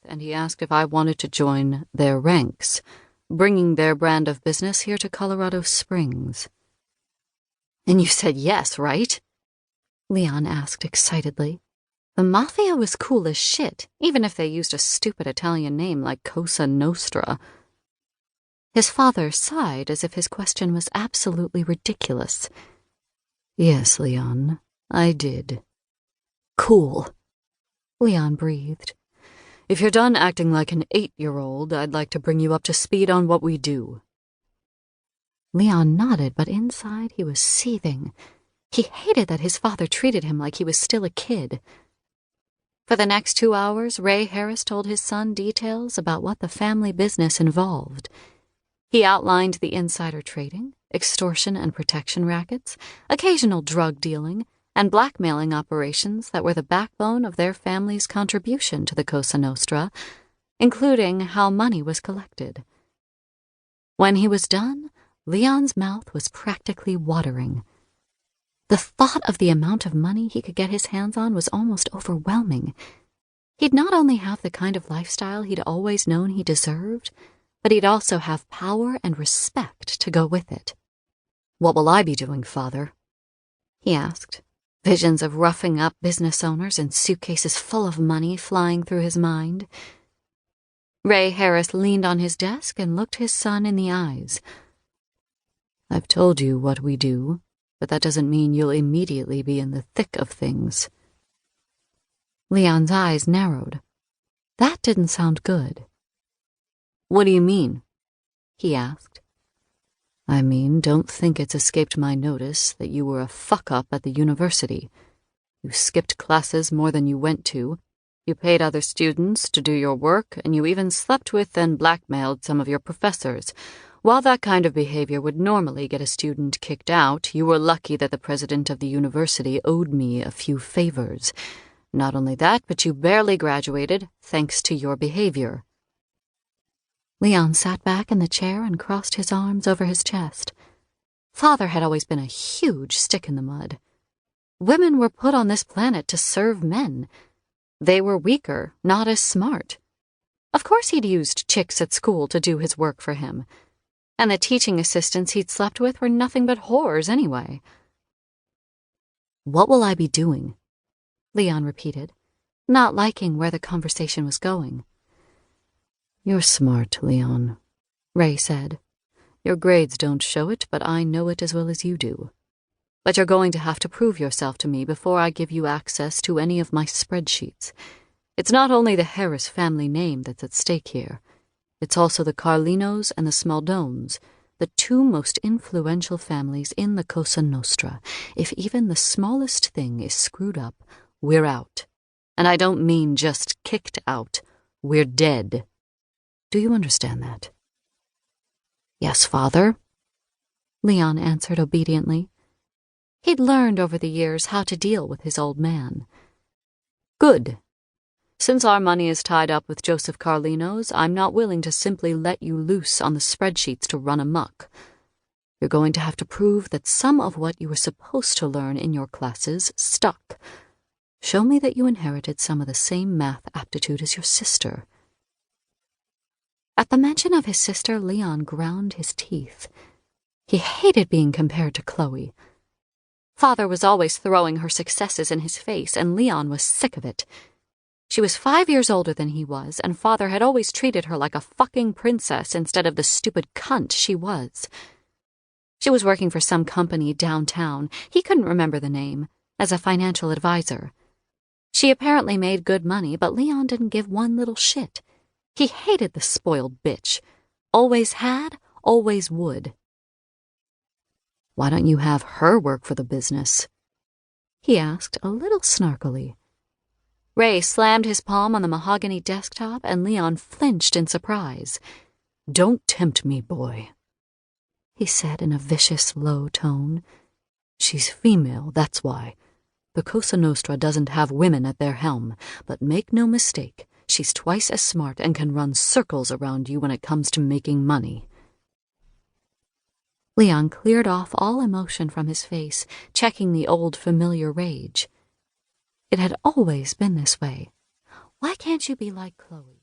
and he asked if I wanted to join their ranks, bringing their brand of business here to Colorado Springs. And you said yes, right? Leon asked excitedly. The Mafia was cool as shit, even if they used a stupid Italian name like Cosa Nostra. His father sighed as if his question was absolutely ridiculous. Yes, Leon, I did. Cool. Leon breathed. If you're done acting like an 8-year-old, I'd like to bring you up to speed on what we do. Leon nodded, but inside he was seething. He hated that his father treated him like he was still a kid. For the next 2 hours, Ray Harris told his son details about what the family business involved. He outlined the insider trading, extortion and protection rackets, occasional drug dealing, and blackmailing operations that were the backbone of their family's contribution to the Cosa Nostra, including how money was collected. When he was done, Leon's mouth was practically watering. The thought of the amount of money he could get his hands on was almost overwhelming. He'd not only have the kind of lifestyle he'd always known he deserved, but he'd also have power and respect to go with it. What will I be doing, Father? He asked, visions of roughing up business owners and suitcases full of money flying through his mind. Ray Harris leaned on his desk and looked his son in the eyes. I've told you what we do, but that doesn't mean you'll immediately be in the thick of things. Leon's eyes narrowed. That didn't sound good. What do you mean? He asked. I mean, don't think it's escaped my notice that you were a fuck-up at the university. You skipped classes more than you went to, you paid other students to do your work, and you even slept with and blackmailed some of your professors. While that kind of behavior would normally get a student kicked out, you were lucky that the president of the university owed me a few favors. Not only that, but you barely graduated thanks to your behavior. Leon sat back in the chair and crossed his arms over his chest. Father had always been a huge stick in the mud. Women were put on this planet to serve men. They were weaker, not as smart. Of course he'd used chicks at school to do his work for him. And the teaching assistants he'd slept with were nothing but whores anyway. What will I be doing? Leon repeated, not liking where the conversation was going. You're smart, Leon, Ray said. Your grades don't show it, but I know it as well as you do. But you're going to have to prove yourself to me before I give you access to any of my spreadsheets. It's not only the Harris family name that's at stake here. It's also the Carlinos and the Smaldones, the 2 most influential families in the Cosa Nostra. If even the smallest thing is screwed up, we're out. And I don't mean just kicked out. We're dead. Do you understand that? Yes, Father, Leon answered obediently. He'd learned over the years how to deal with his old man. Good. Since our money is tied up with Joseph Carlino's, I'm not willing to simply let you loose on the spreadsheets to run amok. You're going to have to prove that some of what you were supposed to learn in your classes stuck. Show me that you inherited some of the same math aptitude as your sister. At the mention of his sister, Leon ground his teeth. He hated being compared to Chloe. Father was always throwing her successes in his face, and Leon was sick of it. She was 5 years older than he was, and Father had always treated her like a fucking princess instead of the stupid cunt she was. She was working for some company downtown, he couldn't remember the name, as a financial advisor. She apparently made good money, but Leon didn't give one little shit. He hated the spoiled bitch. Always had, always would. Why don't you have her work for the business? He asked a little snarkily. Ray slammed his palm on the mahogany desktop, and Leon flinched in surprise. Don't tempt me, boy, he said in a vicious, low tone. She's female, that's why. The Cosa Nostra doesn't have women at their helm, but make no mistake, she's twice as smart and can run circles around you when it comes to making money. Leon cleared off all emotion from his face, checking the old familiar rage. It had always been this way. Why can't you be like Chloe?